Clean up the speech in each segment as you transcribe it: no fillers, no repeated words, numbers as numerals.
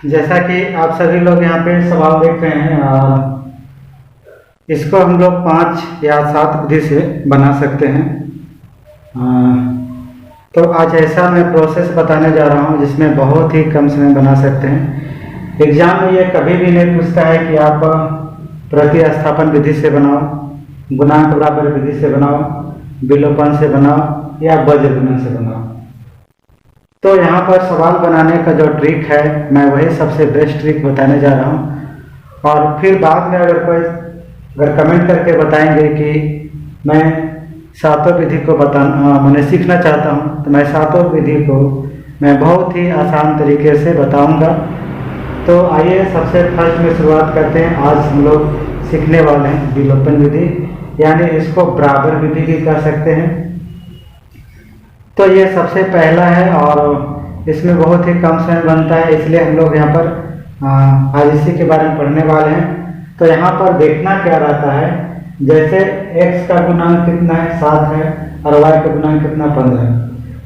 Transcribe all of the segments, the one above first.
जैसा कि आप सभी लोग यहाँ पे सवाल देख रहे हैं, इसको हम लोग 5 या 7 विधि से बना सकते हैं। तो आज ऐसा मैं प्रोसेस बताने जा रहा हूँ जिसमें बहुत ही कम समय बना सकते हैं। एग्जाम में ये कभी भी नहीं पूछता है कि आप प्रतिस्थापन विधि से बनाओ, गुणांक बराबर विधि से बनाओ, विलोपन से बनाओ या वज्र गुणन से बनाओ। तो यहाँ पर सवाल बनाने का जो ट्रिक है मैं वही सबसे बेस्ट ट्रिक बताने जा रहा हूँ। और फिर बाद में अगर कमेंट करके बताएंगे कि मैं सातों विधि को मैंने सीखना चाहता हूँ, तो मैं सातों विधि को मैं बहुत ही आसान तरीके से बताऊंगा। तो आइए सबसे फर्स्ट में शुरुआत करते हैं। आज हम लोग सीखने वाले हैं विलोपन विधि, यानी इसको बराबर विधि भी कह सकते हैं। तो ये सबसे पहला है और इसमें बहुत ही कम समय बनता है, इसलिए हम लोग यहाँ पर आज इसी के बारे में पढ़ने वाले हैं। तो यहाँ पर देखना क्या रहता है, जैसे x का गुणांक कितना है 7 है और y का गुणांक कितना 15 है।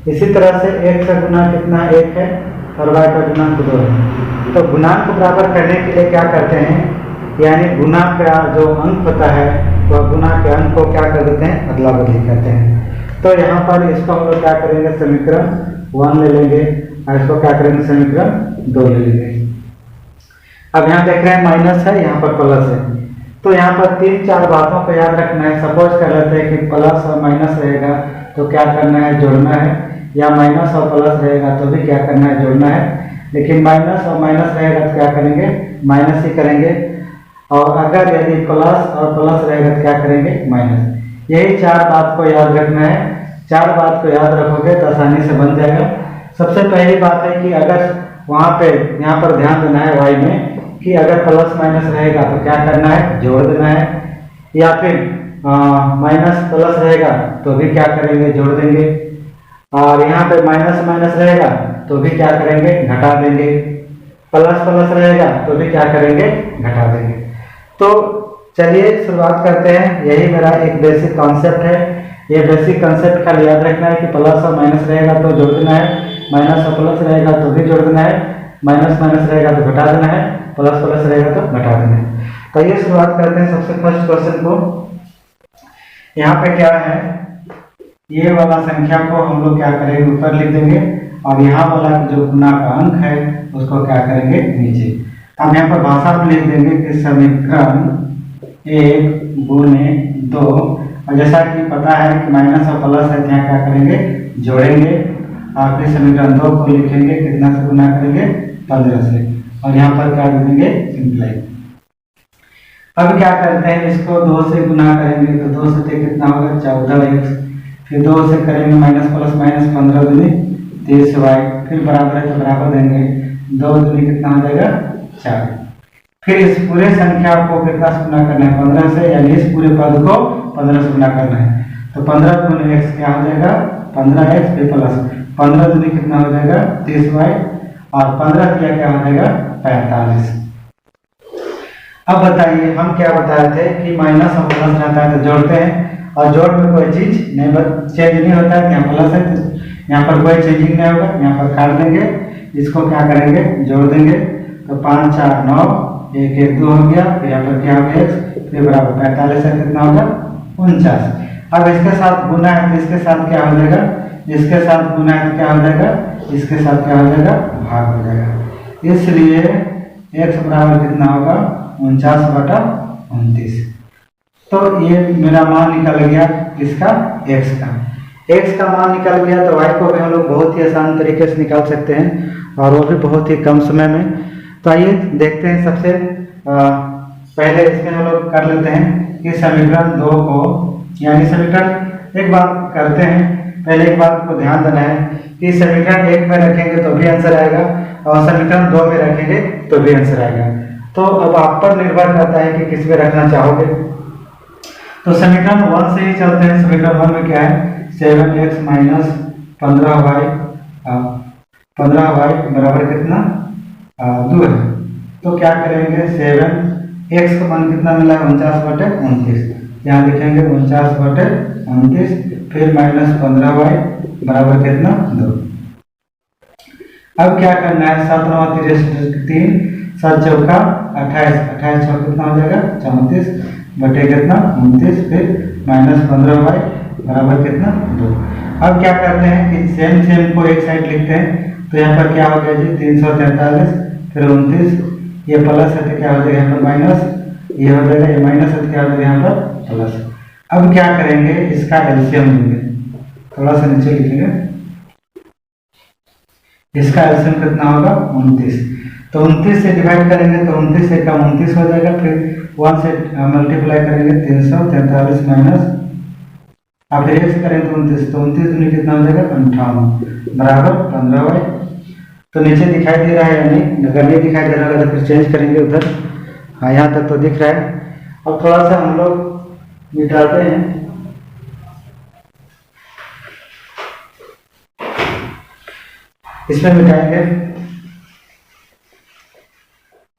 इसी तरह से x का गुणांक कितना 1 है और y का गुणांक 2 है। तो गुणांक बराबर करने के लिए क्या करते हैं, यानी गुणा का जो अंक होता है वह गुणा के अंक को क्या कर देते हैं, अदला बदली करते हैं। तो यहाँ पर इसको हम लोग क्या करेंगे, समीकरण 1 ले लेंगे और इसको क्या करेंगे, समीकरण 2 ले लेंगे। अब यहाँ देख रहे हैं माइनस है, यहाँ पर प्लस है। तो यहाँ पर 3-4 बातों को याद रखना है। सपोज कर लेते हैं कि प्लस और माइनस रहेगा तो क्या करना है, जोड़ना है, या माइनस और प्लस रहेगा तो भी क्या करना है, जोड़ना है। लेकिन माइनस और माइनस रहेगा तो क्या करेंगे, माइनस ही करेंगे। और अगर यदि प्लस और प्लस रहेगा तो क्या करेंगे, माइनस। यही 4 बात को याद रखना है। 4 बात को याद रखोगे तो आसानी से बन जाएगा। सबसे पहली बात है कि अगर वहाँ पे यहाँ पर ध्यान देना है y में कि अगर प्लस माइनस रहेगा तो क्या करना है, जोड़ देना है, या फिर माइनस प्लस रहेगा तो भी क्या करेंगे, जोड़ देंगे। और यहाँ पे माइनस माइनस रहेगा तो भी क्या करेंगे, घटा देंगे। प्लस प्लस रहेगा तो भी क्या करेंगे, घटा देंगे। तो चलिए शुरुआत करते हैं। यही मेरा एक बेसिक कॉन्सेप्ट है। ये बेसिक कॉन्सेप्ट का याद रखना है कि प्लस और माइनस रहेगा तो जोड़ देना है, माइनस और प्लस रहेगा तो भी जोड़ देना है, माइनस माइनस रहेगा तो घटा देना है, प्लस प्लस रहेगा तो घटा देना है। तो ये शुरुआत करते हैं सबसे फर्स्ट क्वेश्चन को। यहाँ पे क्या है, ये वाला संख्या को हम लोग क्या करेंगे, ऊपर लिख देंगे और यहाँ वाला जो गुना का अंक है उसको क्या करेंगे, नीचे। अब यहाँ पर भाषा में लिख देंगे कि समीकरण 1 गुणे 2, और जैसा कि पता है कि माइनस और प्लस है, यहाँ क्या करेंगे, जोड़ेंगे। और फिर समीकरण 2 को लिखेंगे, कितना से गुना करेंगे, 15 से, और यहाँ पर क्या लिखेंगे, सिंप्लाई। अब क्या करते हैं, इसको 2 से गुना करेंगे तो 2 से कितना होगा, 14x। फिर 2 से करेंगे माइनस प्लस माइनस, 15 दूनी 30y। फिर बराबर है तो बराबर देंगे, 2 दूनी कितना हो जाएगा, 4। फिर इस पूरे संख्या को कितना से गुना करना है, 15 से, यानी इस पूरे पद को 15 से गुना करना है। तो 15 गुना x क्या हो जाएगा, 15x, फिर प्लस 15 दूनी कितना हो जाएगा, 30y, और 15 किया क्या हो जाएगा, 45। अब बताइए, हम क्या बताए थे कि माइनस और प्लस रहता है तो जोड़ते हैं, और जोड़ में कोई चीज नहीं चेंज नहीं होता है। यहाँ प्लस है तो यहाँ पर कोई चेंजिंग नहीं होगा, यहाँ पर काट देंगे, इसको क्या करेंगे, जोड़ देंगे। तो 5 4 9, 1 1 2 हो गया। फिर यहाँ पर क्या हो गया, फिर बराबर 45 है, कितना होगा, 49। अब इसके साथ गुना है तो इसके साथ क्या हो जाएगा, इसके साथ गुना है तो क्या हो जाएगा, इसके साथ क्या हो जाएगा, भाग हो जाएगा। इसलिए x बराबर कितना होगा, 49/29। तो ये मेरा मान निकल गया, किसका, x का। x का मान निकल गया तो y को भी हम लोग बहुत ही आसान तरीके से निकाल सकते हैं, और वो भी बहुत ही कम समय में। तो आइए देखते हैं। सबसे पहले इसमें हम लोग कर लेते हैं कि समीकरण 2 को, यानी समीकरण, एक बात करते हैं, पहले एक बात को ध्यान देना है कि समीकरण 1 में रखेंगे तो भी आंसर आएगा, और समीकरण 2 में रखेंगे तो भी आंसर आएगा। तो अब आप पर निर्भर करता है कि किस में रखना चाहोगे। तो समीकरण 1 से ही चलते हैं। समीकरण 1 में क्या है, 7x माइनस 15y, 15y बराबर कितना, 2 है। तो क्या करेंगे, 7x का मान कितना मिला, 49/29। यहाँ लिखेंगे 49/29, फिर माइनस 15y बराबर कितना, 2। अब क्या करना है, 7 9 3 7 चौका 28, 28 चौका कितना हो जाएगा 34 बटे कितना 29, फिर -15y बराबर कितना 2। अब क्या करते हैं कि सेम को एक साइड लिखते हैं, तो यहाँ पर क्या हो गया जी 343, फिर 29, ये प्लस है तो क्या हो जाएगा यहाँ पर माइनस, ये हो जाएगा ये माइनस है तो क्या हो जाएगा यहाँ पर प्लस। अब क्या करेंगे, इसका एलसीएम लेंगे, थोड़ा सा नीचे लिखेंगे, इसका एलसीएम कितना होगा 29, तो 29 से डिवाइड करेंगे तो 29 से कम 29 हो जाएगा, फिर 1 से मल्टीप्लाई करेंगे 343 माइनस, अब फिर 1 से करेंगे तो 29, तो 29 दूनी कितना हो जाएगा 58 बराबर 15y। तो नीचे दिखाई दे रहा है या नहीं, अगर नहीं दिखाई दे रहा है तो फिर चेंज करेंगे उधर, हाँ यहाँ तक तो दिख रहा है। अब थोड़ा सा हम लोग मिटाते हैं, इसमें मिटाएंगे,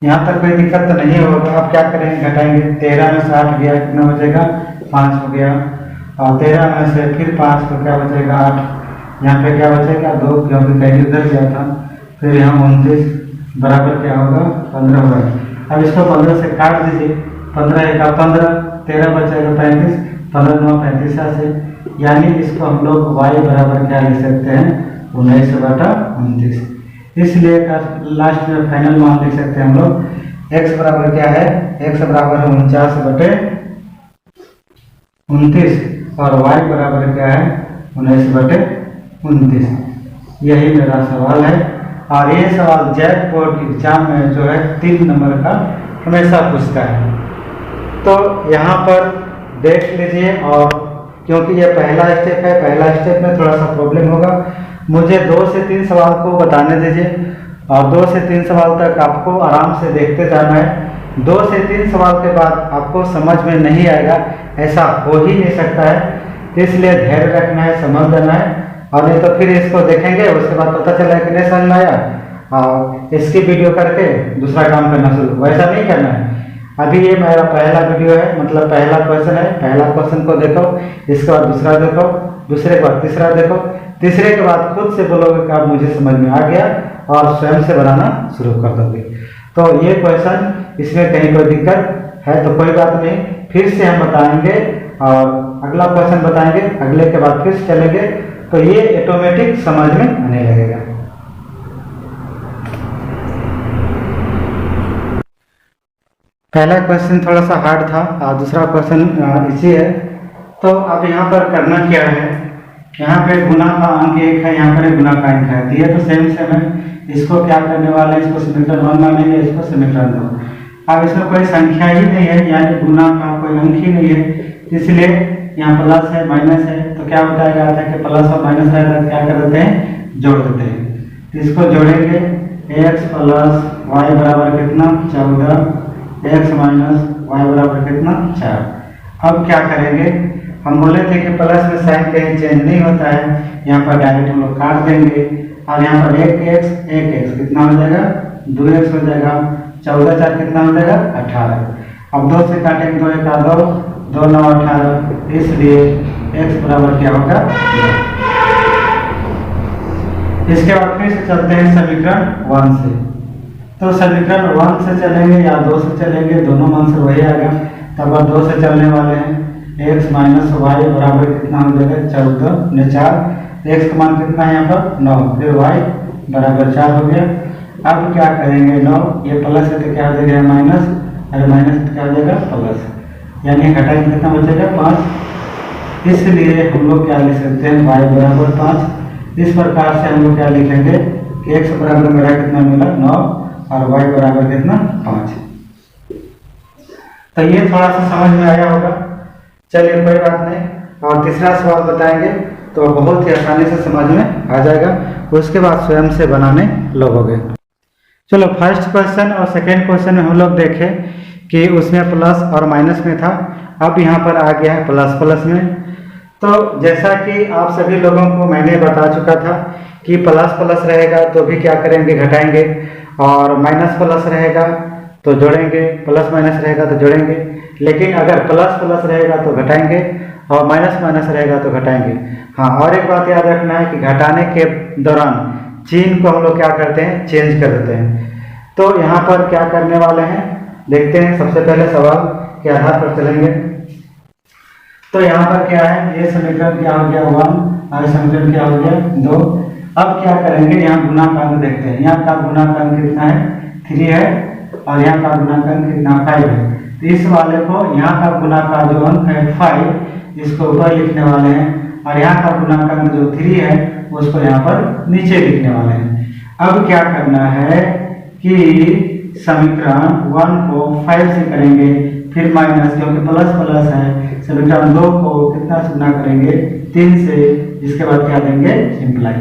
यहाँ तक कोई दिक्कत तो नहीं होगा। अब क्या करेंगे, घटाएंगे, 13 में से 8 गया कितना हो जाएगा 5 हो गया, और 13 में से फिर 5 तो क्या बचेगा 8, यहाँ पे क्या बचेगा 2 क्योंकि पहले उधर गया था, फिर यहाँ 29 बराबर क्या होगा 15 होगा। अब इसको 15 से काट दीजिए, 15 1 15, 13 बचेगा 35, 15 9 35 से, यानी इसको हम लोग y बराबर क्या लिख सकते हैं 19/29। इसलिए लास्ट में फाइनल मान लिख सकते हैं हम लोग, x बराबर क्या है, x बराबर है 49/29 और y बराबर क्या है 19/29। यही मेरा सवाल है, और ये सवाल जैकपॉट एग्जाम में जो है 3 नंबर का हमेशा पूछता है। तो यहाँ पर देख लीजिए, और क्योंकि ये पहला स्टेप है, पहला स्टेप में थोड़ा सा प्रॉब्लम होगा, मुझे 2 से 3 सवाल को बताने दीजिए, और 2 से 3 सवाल तक आपको आराम से देखते जाना है। 2 से 3 सवाल के बाद आपको समझ में नहीं आएगा, ऐसा हो ही नहीं सकता है, इसलिए धैर्य रखना है, समझ लेना है, और नहीं तो फिर इसको देखेंगे उसके बाद पता चला कि नहीं समझ में आया और इसकी वीडियो करके दूसरा काम करना शुरू, वैसा नहीं करना है। अभी ये मेरा पहला वीडियो है, मतलब पहला क्वेश्चन है, पहला क्वेश्चन को देखो, इसके बाद दूसरा देखो, दूसरे के बाद तीसरा देखो, तीसरे के बाद खुद से बोलोगे कि अब मुझे समझ में आ गया, और स्वयं से बनाना शुरू कर दोगे। तो ये क्वेश्चन, इसमें कहीं कोई दिक्कत है तो कोई बात नहीं, फिर से हम बताएंगे और अगला क्वेश्चन बताएंगे, अगले के बाद फिर से चलेंगे, तो ये ऑटोमेटिक समझ में आने लगेगा। पहला क्वेश्चन थोड़ा सा हार्ड था और दूसरा क्वेश्चन इजी है। तो अब यहाँ पर करना क्या है, यहाँ पे गुना का अंक 1 है, यहाँ पर गुना का अंक है, दिए तो सेम है, इसको क्या करने वाले हैं, इसको समीकरण 1 मानेंगे, इसको समीकरण 2। अब इसमें कोई संख्या ही नहीं है, यानी गुना का कोई अंक ही नहीं है, इसलिए यहाँ प्लस है माइनस है, तो क्या बताया गया था कि प्लस और माइनस है तो क्या कर देते हैं, जोड़ देते हैं। तो इसको जोड़ेंगे, x + y बराबर कितना 14, x - y बराबर कितना 4। अब क्या करेंगे, हम बोले थे कि प्लस में साइन कहीं चेंज नहीं होता है, यहाँ पर डायरेक्ट हम लोग काट देंगे, और यहाँ पर 1x कितना हो जाएगा 2x हो जाएगा, 14 4 कितना हो जाएगा 18। अब 2 से काटेंगे, 2 1 2, 2 9 18, इसलिए x बराबर क्या होगा। इसके बाद फिर से चलते हैं समीकरण 1 से, तो समीकरण 1 से चलेंगे या 2 से चलेंगे, दोनों मान से वही आएगा, तब 2 से चलने वाले हैं, x - y बराबर कितना हो जाएगा 14 ने 4, x का मान कितना है यहाँ पर 9, फिर y बराबर 4 हो गया। अब क्या करेंगे, 9 ये प्लस है तो क्या हो जाएगा माइनस, और माइनस तो क्या हो जाएगा प्लस, यानी घटाएंगे कितना बचेगा 5, इसलिए हम लोग क्या लिख सकते हैं y बराबर 5। इस प्रकार से हम लोग क्या लिखेंगे कि x बराबर मेरा कितना मिला 9 और y बराबर कितना 5। तो ये थोड़ा सा समझ में आया होगा, चलिए कोई बात नहीं, और तीसरा सवाल बताएंगे तो बहुत ही आसानी से समझ में आ जाएगा, उसके बाद स्वयं से बनाने लगोगे। चलो फर्स्ट क्वेश्चन और सेकेंड क्वेश्चन में हम लोग देखें कि उसमें प्लस और माइनस में था, अब यहाँ पर आ गया है प्लस प्लस में। तो जैसा कि आप सभी लोगों को मैंने बता चुका था कि प्लस प्लस रहेगा तो भी क्या करेंगे घटाएंगे, और माइनस प्लस रहेगा तो जोड़ेंगे, प्लस माइनस रहेगा तो जोड़ेंगे, लेकिन अगर प्लस प्लस रहेगा तो घटाएंगे और माइनस माइनस रहेगा तो घटाएंगे। हाँ, और एक बात याद रखना है कि घटाने के दौरान चिन्ह को हम लोग क्या करते हैं, चेंज कर देते हैं। तो यहाँ पर क्या करने वाले हैं देखते हैं। सबसे पहले सवाल के आधार पर चलेंगे। तो यहाँ पर क्या है, ये समीकरण क्या हो गया 1 और समीकरण क्या हो गया 2। अब क्या करेंगे, यहाँ गुणांक देखते हैं। यहाँ का गुणांक कितना है 3 है और यहाँ का गुणांक कितना 5 है। तो इस वाले को यहाँ का गुणांक जो अंक है 5 इसको ऊपर लिखने वाले हैं और यहाँ का गुणांक जो 3 है उसको यहाँ पर नीचे लिखने वाले हैं। अब क्या करना है कि समीकरण 1 को 5 से करेंगे, फिर माइनस क्योंकि प्लस प्लस है, समीकरण 2 को कितना से गुना करेंगे 3 से, इसके बाद क्या देंगे सिंप्लाई।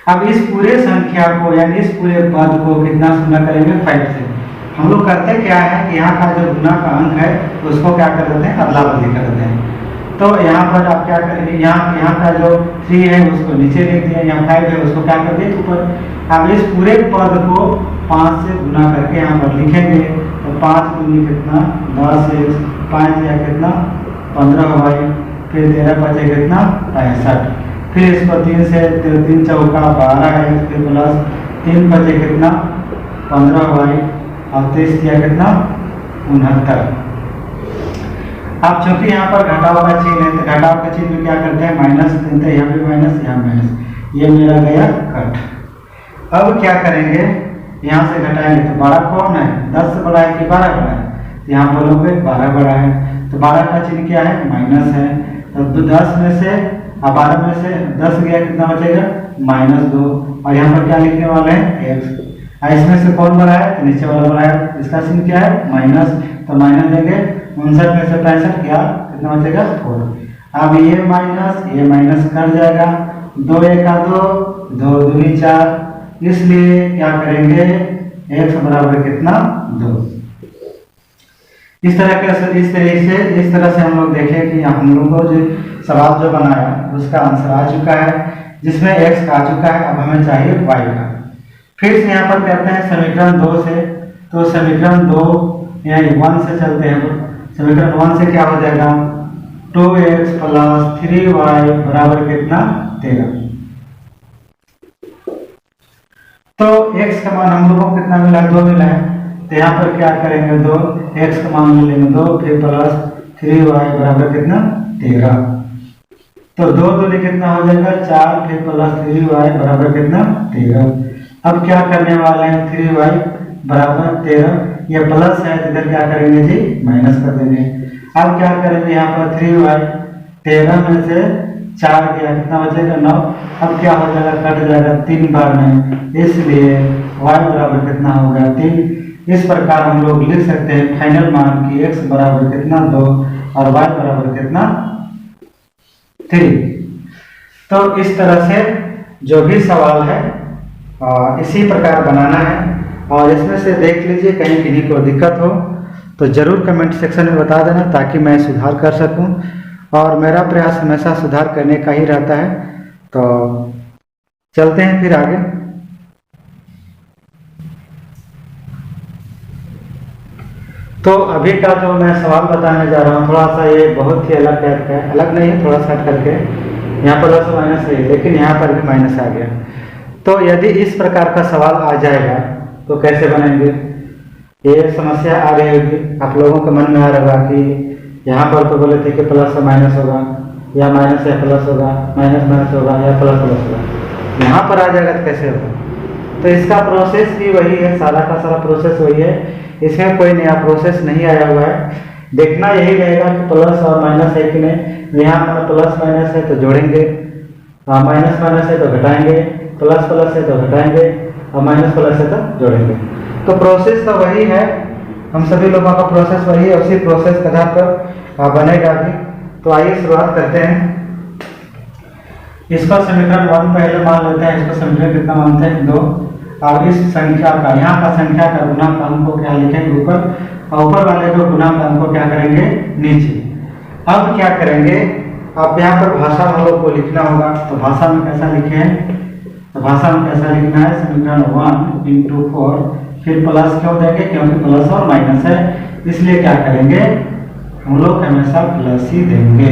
अब इस पूरे संख्या को यानी इस पूरे पद को कितना से गुना करेंगे 5 से। हम लोग करते क्या है कि यहाँ का जो गुना का अंक है उसको क्या कर देते हैं, अदला बदली कर देते हैं। तो यहाँ पर आप क्या करेंगे, यहाँ का जो 3 है उसको नीचे लिख दिया, यहाँ 5 है उसको क्या कर दिए ऊपर। अब इस पूरे पद को 5 से गुना करके यहाँ पर लिखेंगे। तो 5 दूनी कितना 10, 5 या कितना 15 भाई, फिर 13 बचे कितना 65, फिर इसको 3 से 3 चौका 12 है, फिर प्लस 3 बचे कितना 15 भाई और 30 दिया कितना 69। अब चूंकि यहाँ पर घटाव का चिन्ह है तो घटाव का चिन्ह क्या करते हैं माइनस देते हैं, यहाँ भी माइनस यहाँ माइनस, ये मेरा गया कट। अब क्या करेंगे, यहाँ से घटाएंगे तो 12 कौन है 10 से बड़ा है कि 12 बड़ा है, तो यहाँ बोलोगे 12 बड़ा है। तो 12 का चिन्ह क्या है माइनस है। तो 10 में से 12 में से 10 गया कितना बचेगा -2 और यहाँ पर क्या लिखने वाले हैं x। इसमें से कौन बड़ा है तो नीचे वाला बड़ा है, इसका चिन्ह क्या है माइनस, तो माइनस देंगे 59 में से 65 क्या कितना बचेगा 4। अब ये माइनस कट जाएगा, 2 एका 2, 2 दूनी 4, इसलिए क्या करेंगे x बराबर कितना 2। इस तरह से हम लोग देखें कि हम लोग को जो सवाल जो बनाया उसका आंसर आ चुका है, जिसमें x का आ चुका है। अब हमें चाहिए y का। फिर से यहाँ पर करते हैं समीकरण 2 से। तो समीकरण 2 यानी 1 से चलते हैं। समीकरण 1 से क्या हो जाएगा 2x + 3y बराबर कितना 13। तो x का मान हम लोगों को कितना मिला 2 मिला है। तो यहाँ पर क्या करेंगे 2, x का मान मिलेंगे 2, फिर प्लस 3y बराबर कितना 13। तो 2 दूनी कितना हो जाएगा 4, फिर प्लस 3y बराबर कितना 13। अब क्या करने वाले हैं 3y बराबर 13, ये प्लस है तो इधर क्या करेंगे जी माइनस कर देंगे। अब क्या करेंगे यहाँ पर 3y 13 में से 4 गया कितना बचेगा 9। अब क्या हो जाएगा कट जाएगा 3 बार में, इसलिए y बराबर कितना होगा 3। इस प्रकार हम लोग लिख सकते हैं फाइनल मान की x बराबर कितना 2 और y बराबर कितना 3। तो इस तरह से जो भी सवाल है इसी प्रकार बनाना है। और इसमें से देख लीजिए कहीं किन्हीं को दिक्कत हो तो ज़रूर कमेंट सेक्शन में बता देना ताकि मैं सुधार कर सकूं, और मेरा प्रयास हमेशा सुधार करने का ही रहता है। तो चलते हैं फिर आगे। तो अभी का जो मैं सवाल बताने जा रहा हूँ थोड़ा सा ये बहुत ही अलग टाइप का है, अलग नहीं है थोड़ा सा हट करके, यहाँ पर प्लस माइनस है लेकिन यहाँ पर भी माइनस आ गया। तो यदि इस प्रकार का सवाल आ जाएगा तो कैसे बनेंगे, ये समस्या आ रही होगी आप लोगों के मन में आ रहा कि यहाँ पर तो बोले थे कि प्लस या माइनस होगा या माइनस या प्लस होगा, माइनस माइनस होगा या प्लस प्लस होगा, यहाँ पर आ जाएगा तो कैसे होगा। तो इसका प्रोसेस भी वही है, सारा का सारा प्रोसेस वही है, इसमें कोई नया प्रोसेस नहीं आया हुआ है। देखना यही रहेगा कि प्लस और माइनस है कि नहीं। यहाँ पर प्लस माइनस है तो जोड़ेंगे, माइनस माइनस है तो घटाएंगे, प्लस प्लस है तो घटाएंगे और माइनस प्लस है तो जोड़ेंगे। तो प्रोसेस तो वही है, हम सभी लोगों का प्रोसेस वही है, उसी प्रोसेस के आधार पर बनेगा भी। तो आइए शुरुआत करते हैं। इसका समीकरण 1 पहले मान लेते हैं, इसको समीकरण कितना मानते हैं 2, और इस संख्या का यहाँ का संख्या का गुणांक अंक को क्या लिखेंगे ऊपर और ऊपर वाले को गुणांक अंक को क्या करेंगे नीचे। अब क्या करेंगे, अब यहाँ पर भाषा हम लोग को लिखना होगा। तो भाषा में कैसा लिखे हैं, तो भाषा में कैसा लिखना है समीकरण 1 × 4, फिर प्लस क्यों देंगे क्योंकि प्लस और माइनस है, इसलिए क्या करेंगे हम लोग हमेशा प्लस ही देंगे।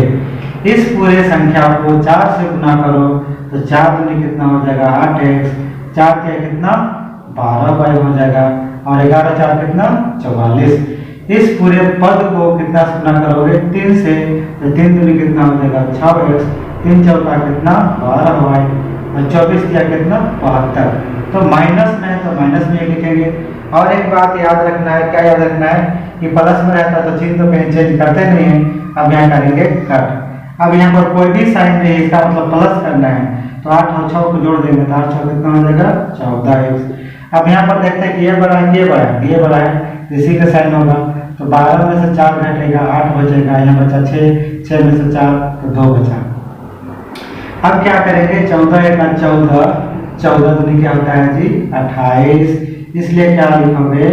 इस पूरे संख्या को 4 से गुना करो तो 4 दूनी कितना हो जाएगा 8x, 4 क्या कितना 12y हो जाएगा और 11 4 कितना 44। इस पूरे पद को कितना से गुना करोगे 3 से तो 3 दूनी कितना हो जाएगा 6x, 3 चौका कितना 12y और 24 क्या कितना 72। तो माइनस में है तो माइनस में लिखेंगे। और एक बात याद रखना है, क्या याद रखना है कि प्लस में रहता तो चिन्ह तो कहीं चेंज करते नहीं है। अब यहाँ करेंगे कट। अब यहाँ पर कोई भी साइन नहीं है, इसका मतलब प्लस करना है तो 8 और 6 को जोड़ देंगे तो 8 6 कितना हो जाएगा 14x। अब यहाँ पर देखते हैं कि ये बड़ा है ये बड़ा है, ये बड़ा है इसी का साइन होगा तो 12 में से 4 घटेगा 8 बचेगा, यहाँ बचा 6, 6 में से 4 तो 2 बचा। अब क्या करेंगे 14 एक 14, 14 दूनी क्या होता है जी 28, इसलिए क्या लिखोगे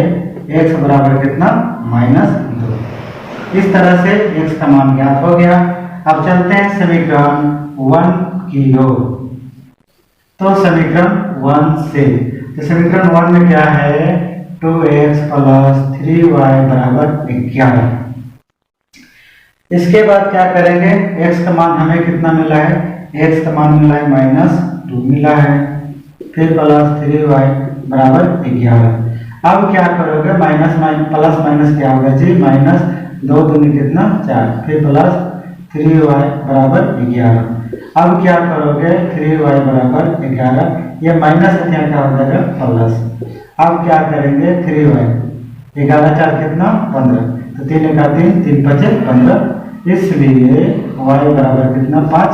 x बराबर कितना -2। इस तरह से x का मान ज्ञात हो गया। अब चलते हैं समीकरण 1 की ओर। तो समीकरण 1 से तो समीकरण 1 में क्या है 2x + 3y = 11। इसके बाद क्या करेंगे x का मान हमें कितना मिला है, x का मान मिला है -2 मिला है, फिर + 3y = 11। अब क्या करोगे प्लस माइनस क्या होगा जी -2 दूनी कितना 4, फिर + 3y = 11। अब क्या करोगे 3y = 11, ये माइनस क्या क्या हो जाएगा प्लस। अब क्या करेंगे 3y 11 4 कितना 15, तो 3 1 3 3 5 15, इसलिए y बराबर कितना 5।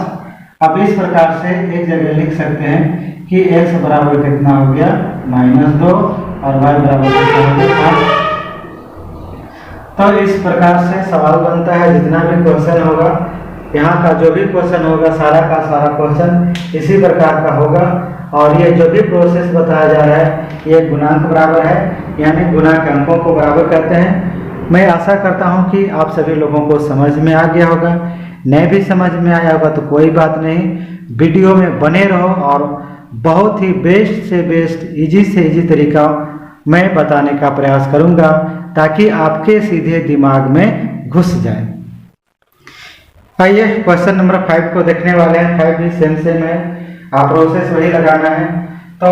अब इस प्रकार से एक जगह लिख सकते हैं कि x बराबर कितना हो गया -2 और y बराबर कितना हो गया 5। तो इस प्रकार से सवाल बनता है। जितना भी क्वेश्चन होगा यहाँ का जो भी क्वेश्चन होगा सारा का सारा क्वेश्चन इसी प्रकार का होगा। और ये जो भी प्रोसेस बताया जा रहा है ये गुणांक बराबर है, यानी गुणा के अंकों को बराबर करते हैं। मैं आशा करता हूँ कि आप सभी लोगों को समझ में आ गया होगा। नहीं भी समझ में आया होगा तो कोई बात नहीं, वीडियो में बने रहो और बहुत ही बेस्ट से बेस्ट इजी से इजी तरीका मैं बताने का प्रयास करूंगा ताकि आपके सीधे दिमाग में घुस जाए। आइए क्वेश्चन नंबर 5 को देखने वाले हैं। 5 भी सेम है, आप प्रोसेस वही लगाना है। तो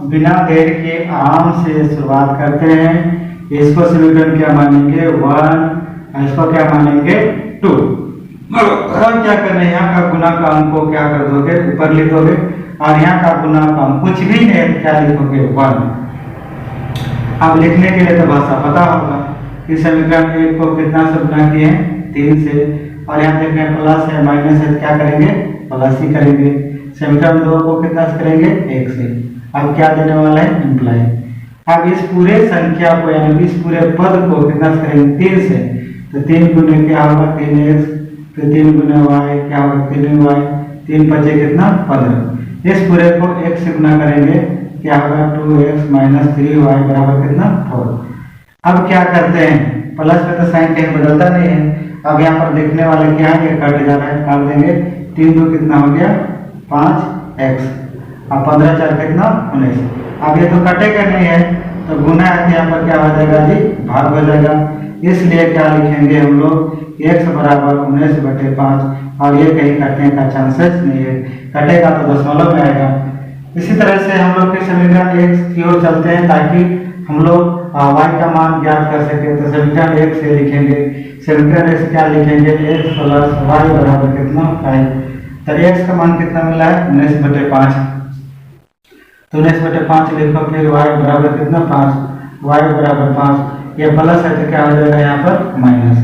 बिना देर के आराम से शुरुआत करते हैं। इसको समीकरण क्या मानेंगे 1, इसको क्या मानेंगे 2। अब क्या करना है यहाँ का गुना का अंक को क्या कर दोगे ऊपर लिख दोगे और यहाँ का गुना का अंक कुछ भी नहीं क्या लिखोगे 1। अब लिखने के लिए तो भाषा पता होगा कि समीकरण 1 को कितना से गुना किए हैं 3 से, और यहाँ देखते हैं प्लस है माइनस है क्या करेंगे प्लस ही करेंगे। समीकरण 2 को कितना से करेंगे 1 से। अब क्या देने वाला है इम्प्लाई। अब इस पूरे संख्या को यानी इस पूरे पद को कितना से करेंगे 3 से, तो 3 गुने क्या होगा 3x, फिर 3 गुने y क्या होगा 3y, 3 5 कितना 15। इस पूरे को 1 से गुना करेंगे क्या होगा 2x - 3y = कितना 4। अब क्या करते हैं प्लस में तो साइन कहीं बदलता नहीं है। अब यहाँ पर देखने वाले क्या है ये कट जा रहा है, काट देंगे 3 2 कितना हो गया 5x, अब 15 4 कितना 19। अब ये तो कटेगा नहीं है तो गुना है यहाँ पर क्या हो जाएगा जी भाग हो जाएगा। इसलिए क्या लिखेंगे हम लोग x बराबर 19/5, और ये कहीं कटने का चांसेस नहीं है, कटेगा तो दशमलव में आएगा। इसी तरह से हम लोग के समीकरण 1 की ओर चलते हैं ताकि हम लोग y का मान ज्ञात कर सके। तो समीकरण 1 से लिखेंगे, समीकरण 1 से क्या लिखेंगे x + y बराबर कितना 5। तो x का मान कितना मिला है 19/5, तो 19/5 लिखो, फिर y बराबर कितना 5, y बराबर 5, ये प्लस है तो क्या हो जाएगा यहाँ पर माइनस,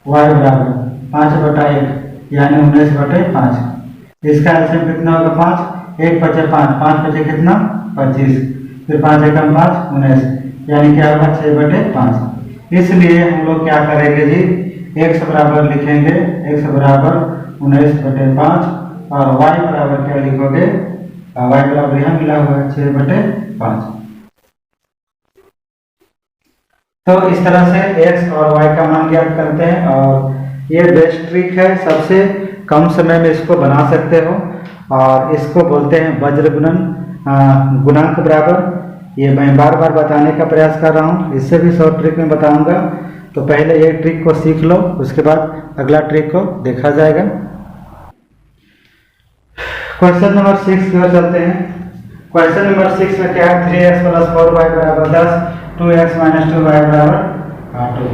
y बराबर 5/1 यानी 19/5। इसका एलसीएम कितना होगा 5, 1 5 5, 5 5 कितना 25, फिर 5 1 5 19, यानी क्या होगा 6/5। इसलिए हम लोग क्या करेंगे जी x बराबर लिखेंगे x बराबर 19/5 और y बराबर क्या लिखोगे y बराबर यहाँ मिला हुआ है 6/5। तो इस तरह से x और y का मान ज्ञात करते हैं और ये बेस्ट ट्रिक है, सबसे कम समय में इसको बना सकते हो और इसको बोलते हैं वज्र गुणन गुणांक बराबर। ये मैं बार बार बताने का प्रयास कर रहा हूँ, इससे भी शॉर्ट ट्रिक में बताऊंगा। तो पहले ये ट्रिक को सीख लो, उसके बाद अगला ट्रिक को देखा जाएगा। क्वेश्चन नंबर 6 की ओर चलते हैं। क्वेश्चन नंबर 6 में क्या है, 3x प्लस 4y बराबर 10, 2x माइनस 2y बराबर 2।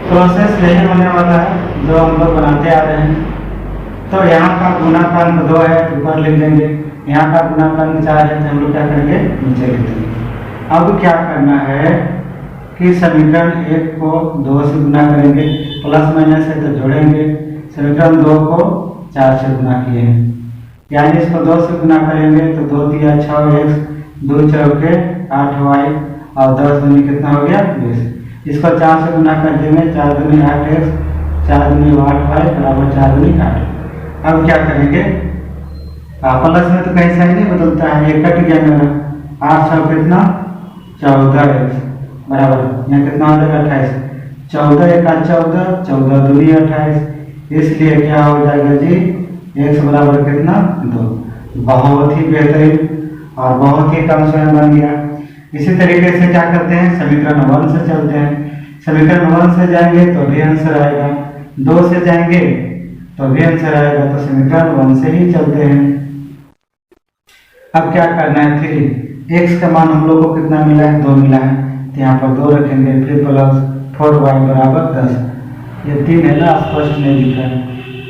प्रोसेस यही होने वाला है जो हम लोग बनाते आ रहे हैं। तो यहाँ का गुणांक 2 है, ऊपर लिख देंगे। यहाँ का गुणांक 4 है, तो हम लोग क्या करेंगे, नीचे लिख देंगे। अब क्या करना है कि समीकरण 1 को 2 से गुना करेंगे, प्लस माइनस है तो जोड़ेंगे। समीकरण 2 को 4 से गुना किए हैं, यानी इसको 2 से गुना करेंगे तो 2 दिया 6x, 2 चौके 8y और 10 दूनी कितना हो गया 20। इसको 4 से गुना कर देंगे, 4 दूनी 8x, 4 दूनी 8y बराबर 4 दूनी 8। अब क्या करेंगे, प्लस में तो कहीं साइन नहीं बदलता है, ये कट गया मेरा। 8 सौ कितना 14x बराबर यहाँ कितना हो जाएगा 28। 14 एक 14, 14 दूनी 28, इसलिए क्या हो जाएगा जी x बराबर कितना 2। बहुत ही बेहतरीन और बहुत ही कम समय बन गया। इसी तरीके से क्या करते हैं, समीकरण 1 से चलते हैं। समीकरण 1 से जाएंगे तो भी आंसर आएगा, 2 से जाएंगे तो भी आंसर आएगा, तो समीकरण 1 से ही चलते हैं। अब क्या करना है, 3 x का मान हम लोग को कितना मिला है 2 मिला है, तो यहाँ पर 2 रखेंगे, फिर प्लस 4y बराबर 10। ये 3 है ना, स्पष्ट नहीं लिखा है।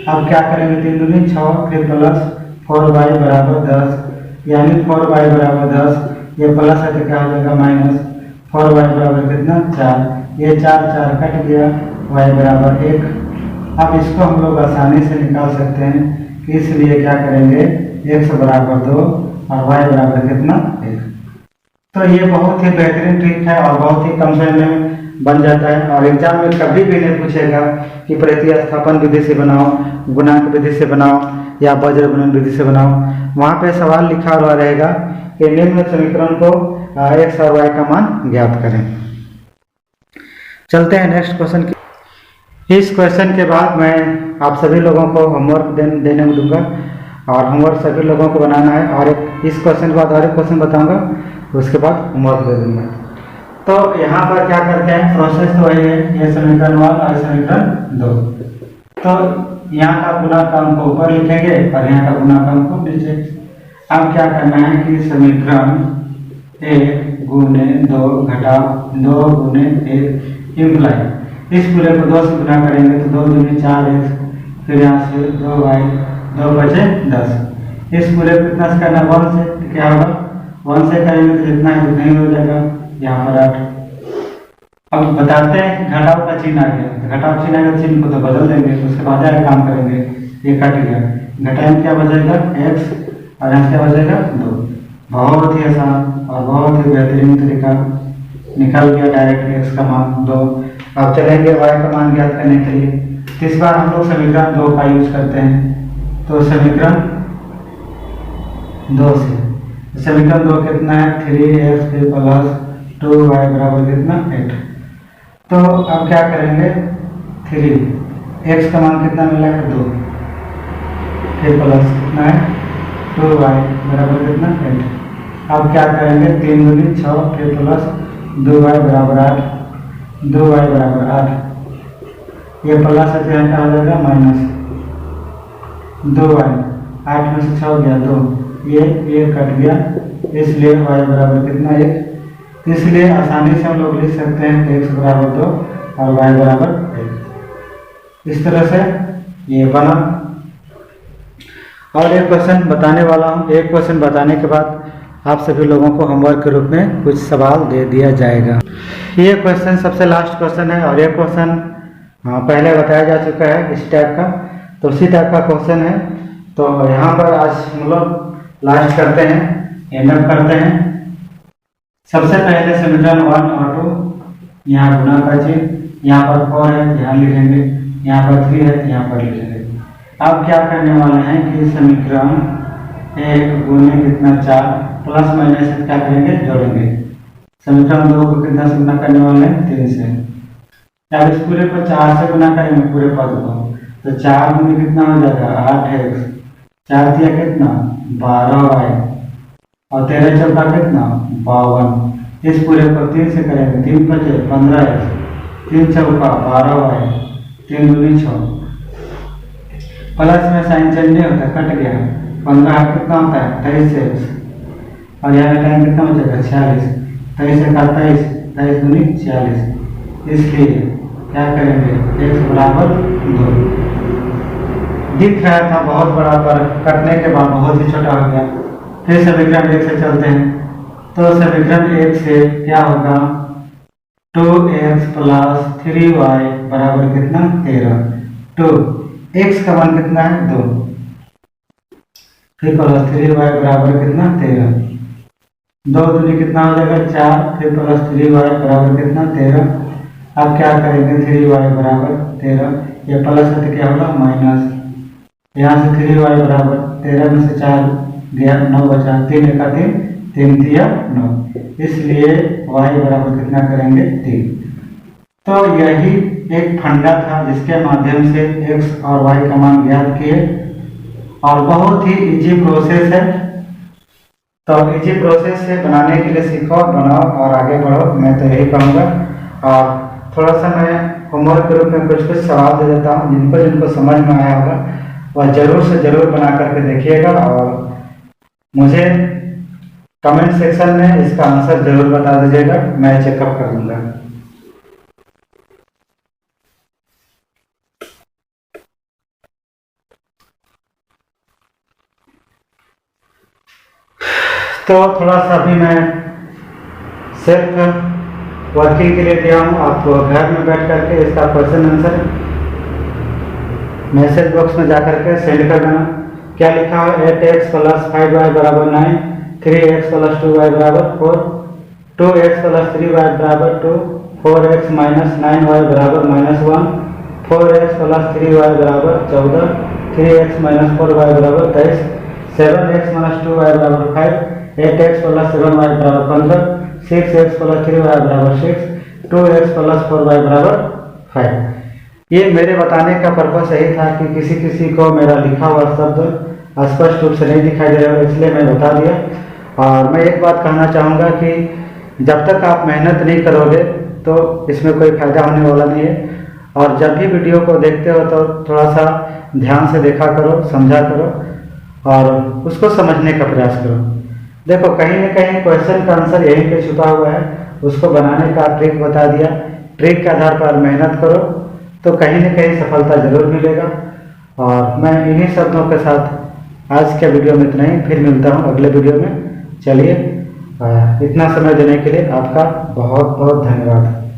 अब क्या करेंगे, 3 दूनी 6, फिर प्लस 4y बराबर 10, यानी 4y बराबर 10, ये प्लस है तो क्या हो जाएगा माइनस। 4y बराबर कितना 4, ये 4 4 कट गया, y बराबर 1। अब इसको हम लोग आसानी से निकाल सकते हैं, इसलिए क्या करेंगे, x बराबर 2 और y बराबर कितना 1। तो ये बहुत ही बेहतरीन ट्रिक है और बहुत ही कम समय में बन जाता है। और एग्जाम में कभी भी नहीं पूछेगा कि प्रतिस्थापन विधि से बनाओ, गुणांक विधि से बनाओ या वज्र गुणन विधि से बनाओ। वहाँ पे सवाल लिखा हुआ रहेगा कि निम्न समीकरण को x और y का मान ज्ञात करें। चलते हैं नेक्स्ट क्वेश्चन की। इस क्वेश्चन के बाद मैं आप सभी लोगों को होमवर्क देने को दूंगा और होमवर्क सभी लोगों को बनाना है, और इस क्वेश्चन के बाद और एक क्वेश्चन बताऊंगा, उसके बाद होमवर्क दे दूंगा। तो यहाँ पर क्या करते हैं, प्रोसेस तो वही है, ये समीकरण 1 और समीकरण 2। तो यहाँ का गुणांक को ऊपर लिखेंगे और यहाँ का गुणांक को नीचे। अब क्या करना है कि समीकरण 1 गुने 2 घटा 2 गुने 1 इम्प्लाई, इस पूरे को 2 से गुना करेंगे तो 2 दूनी 4x, फिर यहाँ से 2y, 2 बचे 10। इस पूरे को कितना से करना 1 से, तो क्या होगा 1 से करेंगे तो जितना है उतना ही हो जाएगा, यहाँ पर 8। अब बताते हैं घटाव का चिन्ह आ गया, तो घटाव चिन्ह आएगा, चिन्ह को तो बदल देंगे, उसके बाद आगे काम करेंगे। ये कट गया, घटाएंगे क्या बचेगा x और यहाँ क्या बचेगा 2। बहुत ही आसान और बहुत ही बेहतरीन तरीका, निकल गया डायरेक्ट x का मान 2। अब चलेंगे y का मान ज्ञात करने के लिए। तो इस बार हम लोग समीकरण 2 का यूज करते हैं। तो समीकरण 2 से समीकरण 2 कितना है 3x प्लस 2y बराबर कितना 8। तो अब क्या करेंगे, 3x का मान कितना मिला है 2, फिर प्लस कितना है 2y बराबर कितना 8। अब क्या करेंगे, 3 दूनी 6, फिर प्लस 2y बराबर 8, 2y बराबर 8। ये प्लस है तो यहाँ क्या हो जाएगा माइनस 2y, 8 में से 6 गया 2, ये कट गया, इसलिए y बराबर कितना 1। इसलिए आसानी से हम लोग लिख सकते हैं कि x बराबर 2 और y बराबर 1। इस तरह से ये बना। और एक क्वेश्चन बताने वाला हूँ, एक क्वेश्चन बताने के बाद आप सभी लोगों को होमवर्क के रूप में कुछ सवाल दे दिया जाएगा। ये क्वेश्चन सबसे लास्ट क्वेश्चन है और ये क्वेश्चन पहले बताया जा चुका है इस टाइप का, तो उसी टाइप का क्वेश्चन है। तो यहाँ पर आज हम लोग लास्ट करते हैं, एंड अप करते हैं। सबसे पहले समीकरण 1 और 2 यहाँ गुणा का चिन्ह, यहाँ पर 4 है ध्यान लिखेंगे, यहाँ पर 3 है यहाँ पर लिखेंगे। अब क्या करने वाले हैं कि समीकरण 1 गुने कितना 4 प्लस माइनस क्या करेंगे जोड़ेंगे। समीकरण 2 को कितना से गुना करने वाले हैं 3 से। अब इस पूरे को 4 से गुना करेंगे पूरे पद को, तो 4 गुने कितना हो जाएगा 8x, 4 दिया कितना 12y और 13 चौका कितना 52। इस पूरे को 3 से करेंगे, 3 बचे 15x, 3 चौका 12y, 3 दूनी 6। प्लस में साइन चेंज नहीं होता, कट गया, 15 कितना होता है 23 एक्स, और यहाँ का टाइम कितना हो जाएगा 46, 23 का 23, 23 दूनी 46। इसलिए क्या करेंगे x बराबर 2। दिख रहा था बहुत बड़ा पर कटने के बाद बहुत ही छोटा हो गया। फिर समीकरण 1 से चलते हैं, तो समीकरण 1 से क्या होगा 2x प्लस 3y बराबर कितना 13। 2 x का मान कितना है 2, फिर प्लस 3y बराबर कितना 13, 2 दूनी कितना हो जाएगा 4, फिर प्लस 3y बराबर कितना 13। अब क्या करेंगे 3y बराबर 13, ये प्लस है तो क्या होगा माइनस, यहाँ से 3y बराबर 13 में से 4 गया 9 बचा, 3 एका 3, 3 दिया 9, इसलिए y बराबर कितना करेंगे 3। तो यही एक फंडा था जिसके माध्यम से x और y का मान ज्ञात किए, और बहुत ही इजी प्रोसेस है। तो इजी प्रोसेस से बनाने के लिए सीखो, बनाओ और आगे बढ़ो, मैं तो यही कहूँगा। और थोड़ा सा मैं होमवर्क के रूप में कुछ सवाल दे देता हूँ, जिनको समझ में आया होगा वह जरूर से जरूर बना करके देखिएगा, और मुझे कमेंट सेक्शन में इसका आंसर जरूर बता दीजिएगा, मैं चेकअप कर लूँगा। तो थोड़ा सा अभी मैं सेल्फ वर्किंग के लिए दिया हूँ, आप घर में बैठ करके इसका क्वेश्चन आंसर मैसेज बॉक्स में जा करके सेंड कर देना। क्या लिखा है 8x प्लस 5y बराबर 9, 3x प्लस 2y बराबर 4, 2x प्लस 3y बराबर 2, 4x माइनस 9y बराबर -1, 4x प्लस 3y बराबर 14, 3x माइनस 4y बराबर 23, 7x माइनस 2y बराबर 5, 8x प्लस 7y बराबर 15, 6x प्लस 3y बराबर 6, 2x प्लस 4y बराबर 5। ये मेरे बताने का पर्पस यही था कि किसी को मेरा लिखा हुआ शब्द स्पष्ट रूप से नहीं दिखाई दे रहा, इसलिए मैं बता दिया। और मैं एक बात कहना चाहूँगा कि जब तक आप मेहनत नहीं करोगे तो इसमें कोई फायदा होने वाला नहीं है। और जब भी वीडियो को देखते हो तो थोड़ा सा ध्यान से देखा करो, समझा करो और उसको समझने का प्रयास करो। देखो कहीं न कहीं क्वेश्चन का आंसर यहीं पे छुपा हुआ है, उसको बनाने का ट्रिक बता दिया। ट्रिक के आधार पर मेहनत करो तो कहीं न कहीं सफलता जरूर मिलेगा। और मैं इन्हीं शब्दों के साथ आज के वीडियो में इतना ही, फिर मिलता हूँ अगले वीडियो में। चलिए, इतना समय देने के लिए आपका बहुत बहुत धन्यवाद।